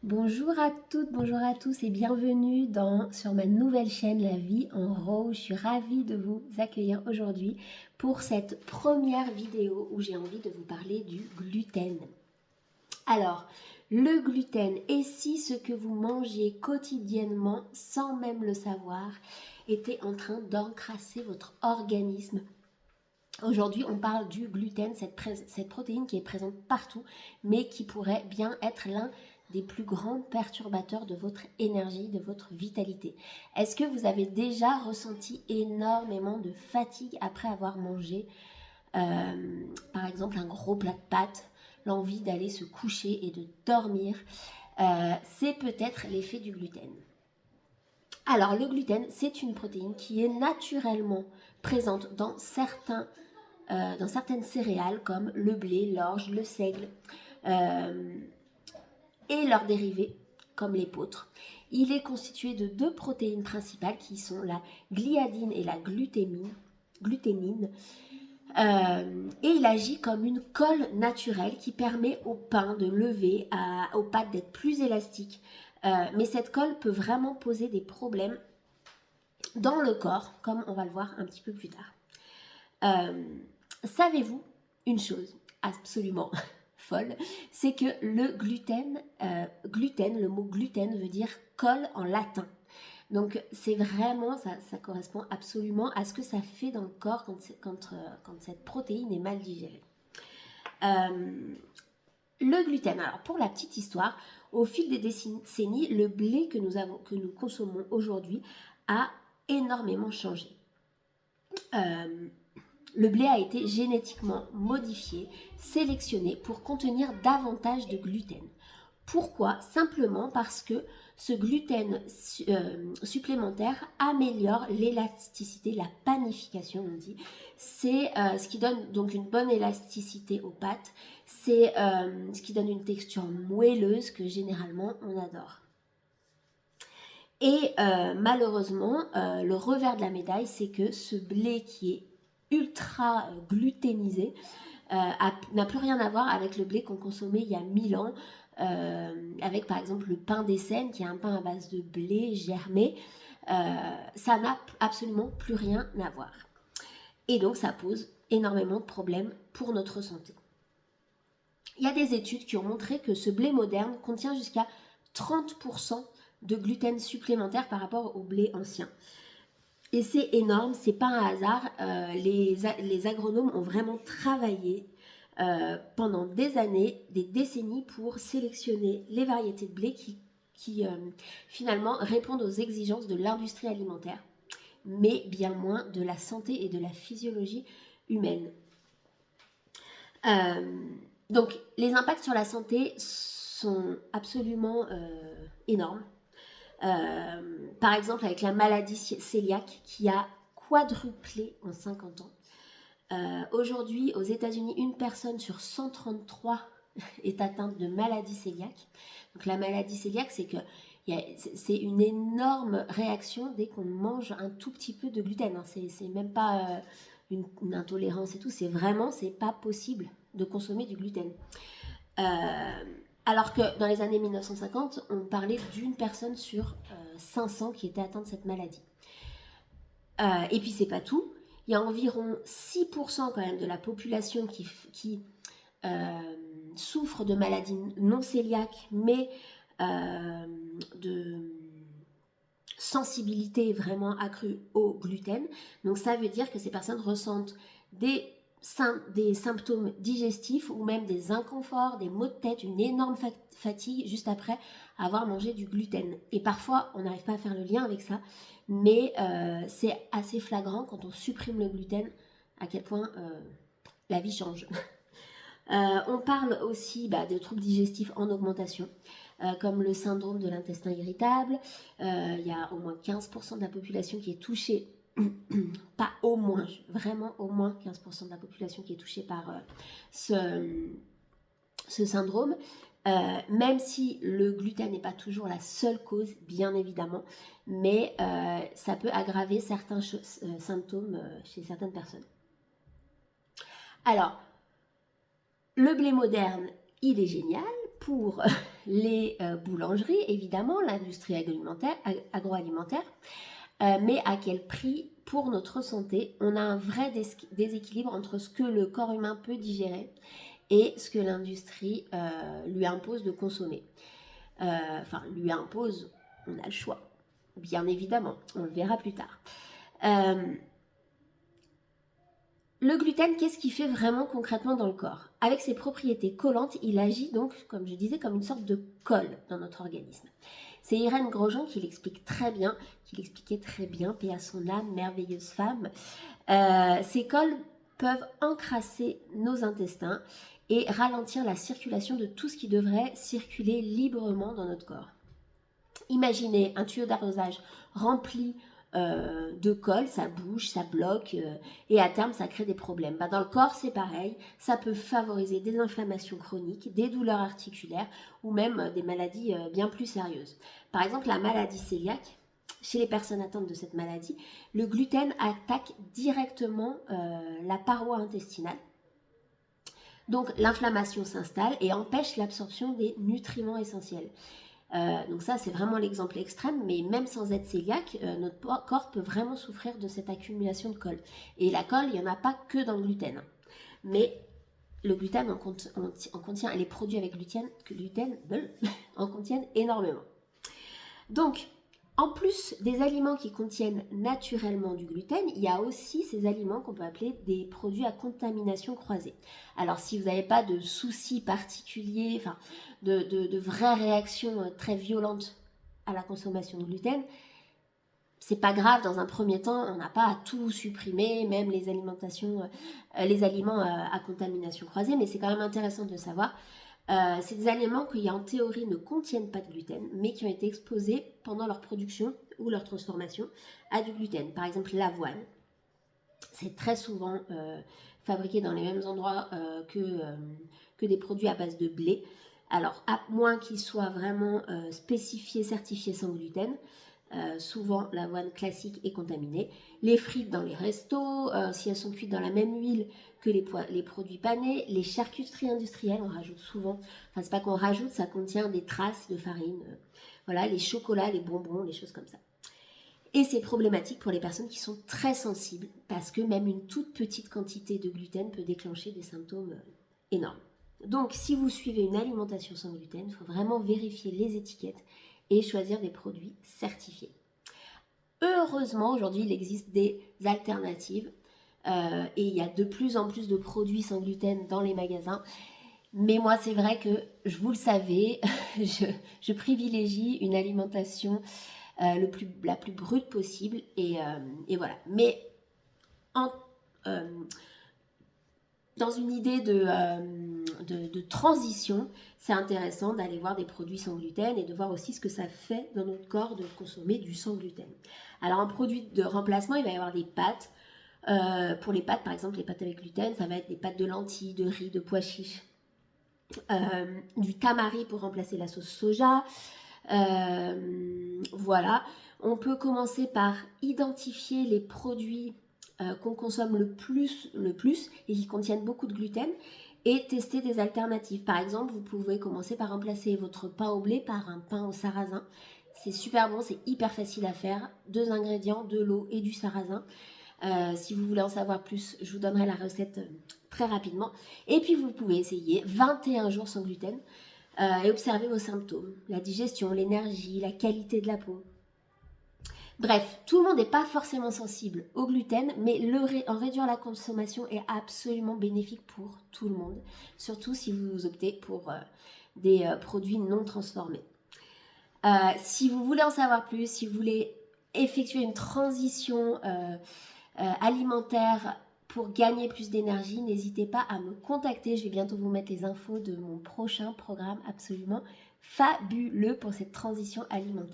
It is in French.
Bonjour à toutes, bonjour à tous et bienvenue sur ma nouvelle chaîne La Vie en Rose. Je suis ravie de vous accueillir aujourd'hui pour cette première vidéo où j'ai envie de vous parler du gluten. Alors, le gluten, et si ce que vous mangez quotidiennement sans même le savoir était en train d'encrasser votre organisme? Aujourd'hui, on parle du gluten, cette protéine qui est présente partout, mais qui pourrait bien être l'un des plus grands perturbateurs de votre énergie, de votre vitalité. Est-ce que vous avez déjà ressenti énormément de fatigue après avoir mangé, par exemple, un gros plat de pâtes, l'envie d'aller se coucher et de dormir? C'est peut-être l'effet du gluten. Alors, le gluten, c'est une protéine qui est naturellement présente dans certaines céréales comme le blé, l'orge, le seigle et leurs dérivés comme l'épeautre. Il est constitué de deux protéines principales qui sont la gliadine et la gluténine. Et il agit comme une colle naturelle qui permet au pain de lever, aux pâtes d'être plus élastiques. Mais cette colle peut vraiment poser des problèmes dans le corps, comme on va le voir un petit peu plus tard. Savez-vous une chose absolument folle, c'est que le gluten, le mot gluten veut dire colle en latin. Donc c'est vraiment, ça correspond absolument à ce que ça fait dans le corps quand cette protéine est mal digérée. Le gluten, alors pour la petite histoire, au fil des décennies, le blé que nous consommons aujourd'hui a énormément changé. Le blé a été génétiquement modifié, sélectionné pour contenir davantage de gluten. Pourquoi? Simplement parce que ce gluten supplémentaire améliore l'élasticité, la panification, on dit. C'est ce qui donne donc une bonne élasticité aux pâtes. C'est ce qui donne une texture moelleuse que généralement on adore. Et malheureusement, le revers de la médaille, c'est que ce blé qui est ultra gluténisé n'a plus rien à voir avec le blé qu'on consommait il y a 1000 ans, avec par exemple le pain d'Essène, qui est un pain à base de blé germé. Ça n'a absolument plus rien à voir. Et donc ça pose énormément de problèmes pour notre santé. Il y a des études qui ont montré que ce blé moderne contient jusqu'à 30% de gluten supplémentaire par rapport au blé ancien. Et c'est énorme, c'est pas un hasard. Les agronomes ont vraiment travaillé pendant des années, des décennies pour sélectionner les variétés de blé qui finalement répondent aux exigences de l'industrie alimentaire, mais bien moins de la santé et de la physiologie humaine. Donc les impacts sur la santé sont absolument énormes. Par exemple avec la maladie cœliaque qui a quadruplé en 50 ans. Aujourd'hui, aux États-Unis, une personne sur 133 est atteinte de maladie cœliaque. Donc la maladie cœliaque, c'est une énorme réaction dès qu'on mange un tout petit peu de gluten. C'est même pas une intolérance et tout, c'est pas possible de consommer du gluten. Alors que dans les années 1950, on parlait d'une personne sur 500 qui était atteinte de cette maladie. Et puis c'est pas tout, il y a environ 6% quand même de la population qui souffre de maladies non cœliaques, mais de sensibilité vraiment accrue au gluten. Donc ça veut dire que ces personnes ressentent des symptômes digestifs ou même des inconforts, des maux de tête, une énorme fatigue juste après avoir mangé du gluten. Et parfois, on n'arrive pas à faire le lien avec ça, mais c'est assez flagrant quand on supprime le gluten, à quel point la vie change. On parle aussi de troubles digestifs en augmentation, comme le syndrome de l'intestin irritable. Il y a au moins 15% de la population qui est touchée, pas au moins, vraiment au moins 15% de la population qui est touchée par ce syndrome. Même si le gluten n'est pas toujours la seule cause, bien évidemment, mais ça peut aggraver certains symptômes chez certaines personnes. Alors, le blé moderne, il est génial pour les boulangeries, évidemment, l'industrie agroalimentaire, mais à quel prix pour notre santé? On a un vrai déséquilibre entre ce que le corps humain peut digérer et ce que l'industrie lui impose de consommer. Enfin, lui impose, on a le choix, bien évidemment, on le verra plus tard. Le gluten, qu'est-ce qu'il fait vraiment concrètement dans le corps? Avec ses propriétés collantes, il agit donc, comme je disais, comme une sorte de colle dans notre organisme. C'est Irène Grosjean qui l'expliquait très bien, paix à son âme, merveilleuse femme. Ces colles peuvent encrasser nos intestins et ralentir la circulation de tout ce qui devrait circuler librement dans notre corps. Imaginez un tuyau d'arrosage rempli de colle, ça bouge, ça bloque et à terme ça crée des problèmes. Dans le corps c'est pareil, ça peut favoriser des inflammations chroniques, des douleurs articulaires ou même des maladies bien plus sérieuses. Par exemple la maladie cœliaque, chez les personnes atteintes de cette maladie, le gluten attaque directement la paroi intestinale. Donc l'inflammation s'installe et empêche l'absorption des nutriments essentiels. Donc ça c'est vraiment l'exemple extrême, mais même sans être cœliaque, notre corps peut vraiment souffrir de cette accumulation de colle. Et la colle, il n'y en a pas que dans le gluten, mais le gluten en contient, et les produits avec gluten en contiennent énormément. Donc, en plus des aliments qui contiennent naturellement du gluten, il y a aussi ces aliments qu'on peut appeler des produits à contamination croisée. Alors si vous n'avez pas de soucis particuliers, enfin de vraies réactions très violentes à la consommation de gluten, c'est pas grave, dans un premier temps, on n'a pas à tout supprimer, même les aliments à contamination croisée, mais c'est quand même intéressant de le savoir. C'est des aliments qui en théorie ne contiennent pas de gluten, mais qui ont été exposés pendant leur production ou leur transformation à du gluten. Par exemple l'avoine, c'est très souvent fabriqué dans les mêmes endroits que des produits à base de blé. Alors à moins qu'ils soient vraiment spécifiés, certifiés sans gluten, souvent l'avoine classique est contaminée. Les frites dans les restos, si elles sont cuites dans la même huile que les produits panés, les charcuteries industrielles, on rajoute souvent, enfin c'est pas qu'on rajoute, ça contient des traces de farine, voilà, les chocolats, les bonbons, les choses comme ça. Et c'est problématique pour les personnes qui sont très sensibles, parce que même une toute petite quantité de gluten peut déclencher des symptômes énormes. Donc si vous suivez une alimentation sans gluten, il faut vraiment vérifier les étiquettes et choisir des produits certifiés. Heureusement, aujourd'hui, il existe des alternatives et il y a de plus en plus de produits sans gluten dans les magasins. Mais moi, c'est vrai que, vous le savez, je privilégie une alimentation la plus brute possible et voilà. Mais dans une idée de transition, c'est intéressant d'aller voir des produits sans gluten et de voir aussi ce que ça fait dans notre corps de consommer du sans gluten. Alors en produit de remplacement, il va y avoir des pâtes. Pour les pâtes, par exemple, les pâtes avec gluten, ça va être des pâtes de lentilles, de riz, de pois chiches, du tamari pour remplacer la sauce soja. Voilà. On peut commencer par identifier les produits qu'on consomme le plus et qui contiennent beaucoup de gluten et tester des alternatives. Par exemple, vous pouvez commencer par remplacer votre pain au blé par un pain au sarrasin. C'est super bon, c'est hyper facile à faire. 2 ingrédients, de l'eau et du sarrasin. Si vous voulez en savoir plus, je vous donnerai la recette très rapidement. Et puis vous pouvez essayer 21 jours sans gluten et observer vos symptômes, la digestion, l'énergie, la qualité de la peau. Bref, tout le monde n'est pas forcément sensible au gluten, mais en réduire la consommation est absolument bénéfique pour tout le monde, surtout si vous optez pour des produits non transformés. Si vous voulez en savoir plus, si vous voulez effectuer une transition alimentaire pour gagner plus d'énergie, n'hésitez pas à me contacter. Je vais bientôt vous mettre les infos de mon prochain programme absolument fabuleux pour cette transition alimentaire.